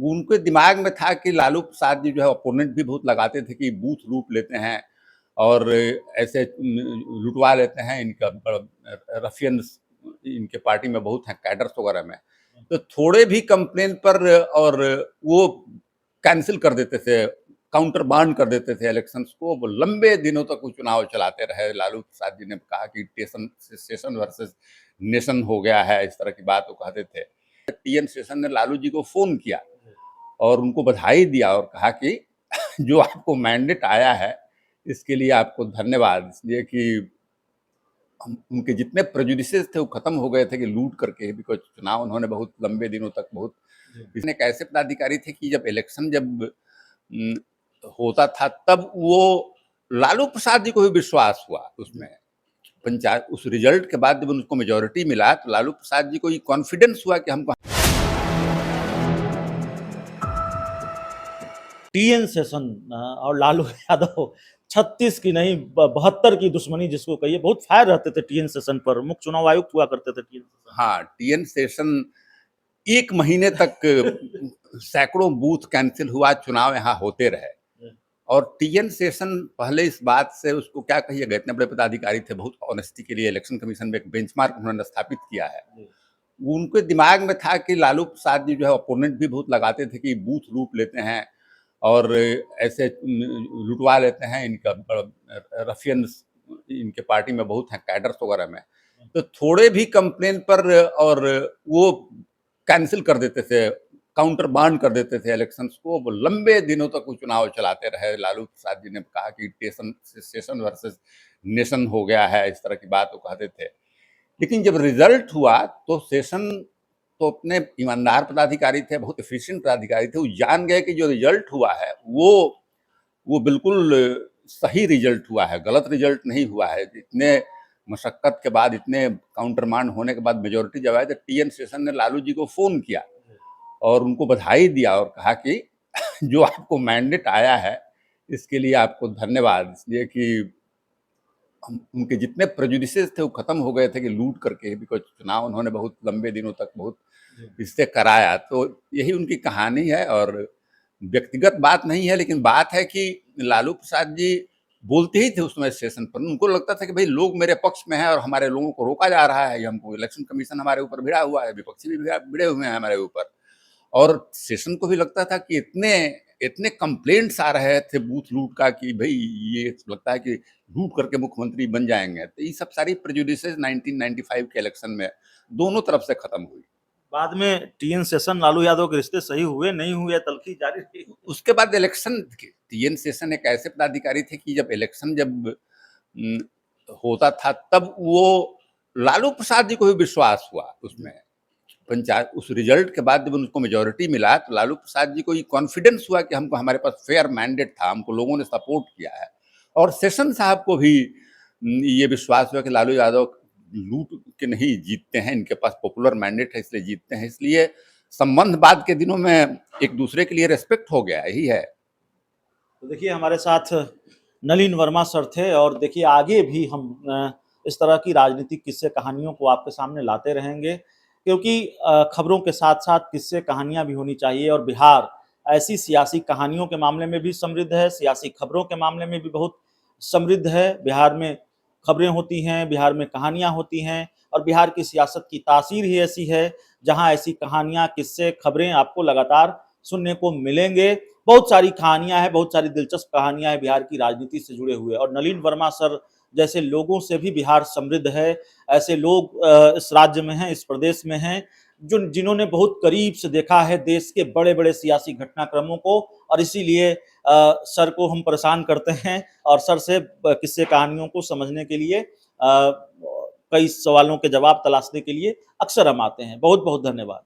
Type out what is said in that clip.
उनके दिमाग में था कि लालू प्रसाद जी जो है अपोनेंट भी बहुत लगाते थे कि बूथ लूट लेते हैं और ऐसे लुटवा लेते हैं, इनका रफियंस इनके पार्टी में बहुत हैं, कैडर्स वगैरह में। तो थोड़े भी कंप्लेन पर और वो कैंसिल कर देते थे, काउंटर बाउंड कर देते थे इलेक्शंस को। वो लंबे दिनों तक वो चुनाव चलाते रहे। लालू प्रसाद जी ने कहा कि सेशन वर्सेस नेशन हो गया है, इस तरह की बात वो कहते थे। टीएन शेषन ने लालू जी को फोन किया और उनको बधाई दिया और कहा कि जो आपको मैंडेट आया है इसके लिए आपको धन्यवाद, इसलिए कि उनके जितने प्रेजुडिसेस थे वो खत्म हो गए थे कि लूट करके, बिकॉज चुनाव उन्होंने बहुत लंबे दिनों तक बहुत इसने एक ऐसे पदाधिकारी थे कि जब इलेक्शन होता था तब वो लालू प्रसाद जी को भी विश्वास हुआ उसमें पंचायत उस रिजल्ट के बाद जब उनको मेजोरिटी मिला तो लालू प्रसाद जी को ये कॉन्फिडेंस हुआ कि हमको टीएन शेषन और लालू यादव 36 की नहीं 72 की दुश्मनी जिसको कहिए, बहुत फायर रहते थे टीएन शेषन पर। मुख्य चुनाव आयुक्त हुआ करते थे टीएन शेषन। हाँ, टीएन शेषन 1 महीने तक सैकड़ों बूथ कैंसिल हुआ, चुनाव यहाँ होते रहे। और टीएन शेषन पहले इस बात से उसको क्या कहिएगा, इतने बड़े पदाधिकारी थे, बहुत ऑनेस्टी के लिए इलेक्शन कमीशन में एक बेंचमार्क उन्होंने स्थापित किया है। उनके दिमाग में था कि लालू प्रसाद जी जो है अपोनेंट भी बहुत लगाते थे कि बूथ लूट लेते हैं और ऐसे लुटवा लेते हैं, इनका रफियंस इनके पार्टी में बहुत हैं, कैडर्स वगैरह में। तो थोड़े भी कंप्लेन पर और वो कैंसिल कर देते थे, काउंटर बाउंड कर देते थे इलेक्शंस को। वो लंबे दिनों तक वो चुनाव चलाते रहे। लालू प्रसाद जी ने कहा कि सेशन वर्सेस नेशन हो गया है, इस तरह की बात वो कहते थे। लेकिन जब रिजल्ट हुआ तो शेषन तो अपने ईमानदार पदाधिकारी थे, बहुत एफिशिएंट पदाधिकारी थे। वो जान गए कि जो रिजल्ट हुआ है वो बिल्कुल सही रिजल्ट हुआ है, गलत रिजल्ट नहीं हुआ है। इतने मशक्कत के बाद, इतने काउंटर मांड होने के बाद मेजोरिटी जब आए तो टीएन शेषन ने लालू जी को फोन किया और उनको बधाई दिया और कहा कि जो आपको मैंडेट आया है इसके लिए आपको धन्यवाद, इसलिए कि उनके जितने प्रेजुडिसेस थे वो खत्म हो गए थे कि लूट करके, बिकॉज चुनाव उन्होंने बहुत लंबे दिनों तक बहुत इससे कराया। तो यही उनकी कहानी है और व्यक्तिगत बात नहीं है, लेकिन बात है कि लालू प्रसाद जी बोलते ही थे उस समय स्टेशन पर। उनको लगता था कि भाई लोग मेरे पक्ष में है और हमारे लोगों को रोका जा रहा है, हमको इलेक्शन कमीशन हमारे ऊपर भिड़ा हुआ है, विपक्षी भी भिड़े हुए हैं हमारे ऊपर। और सेशन को भी लगता था कि इतने इतने कंप्लेंट्स आ रहे थे बूथ लूट का कि भाई ये लगता है कि लूट करके मुख्यमंत्री बन जाएंगे। तो ये सब सारी प्रेजुडिसेस 1995 के इलेक्शन में दोनों तरफ से खत्म हुई। बाद में टीएन शेषन लालू यादव के रिश्ते सही हुए नहीं हुए, तल्खी जारी रही। उसके बाद इलेक्शन, टीएन शेषन एक ऐसे पदाधिकारी थे कि जब इलेक्शन होता था तब वो लालू प्रसाद जी को भी विश्वास हुआ उसमें पंचायत उस रिजल्ट के बाद जब उनको मेजोरिटी मिला तो लालू प्रसाद जी को ये कॉन्फिडेंस हुआ कि हमको हमारे पास फेयर मैंडेट था, हमको लोगों ने सपोर्ट किया है। और शेषन साहब को भी ये विश्वास हुआ कि लालू यादव लूट के नहीं जीतते हैं, इनके पास पॉपुलर मैंडेट है इसलिए जीतते हैं। इसलिए संबंध बाद के दिनों में एक दूसरे के लिए रेस्पेक्ट हो गया, यही है। तो देखिए हमारे साथ नलिन वर्मा सर थे और देखिए आगे भी हम इस तरह की राजनीतिक किस्से कहानियों को आपके सामने लाते रहेंगे, क्योंकि खबरों के साथ साथ किस्से कहानियां भी होनी चाहिए। और बिहार ऐसी सियासी कहानियों के मामले में भी समृद्ध है, सियासी खबरों के मामले में भी बहुत समृद्ध है। बिहार में खबरें होती हैं, बिहार में कहानियां होती हैं और बिहार की सियासत की तासीर ही ऐसी है जहां ऐसी कहानियां, किस्से, खबरें आपको लगातार सुनने को मिलेंगे। बहुत सारी कहानियां हैं, बहुत सारी दिलचस्प कहानियां हैं बिहार की राजनीति से जुड़े हुए, और नलिन वर्मा सर जैसे लोगों से भी बिहार समृद्ध है। ऐसे लोग इस राज्य में हैं, इस प्रदेश में हैं, जिन्होंने बहुत करीब से देखा है देश के बड़े बड़े सियासी घटनाक्रमों को, और इसीलिए सर को हम परेशान करते हैं और सर से किस्से कहानियों को समझने के लिए, कई सवालों के जवाब तलाशने के लिए अक्सर हम आते हैं। बहुत बहुत धन्यवाद।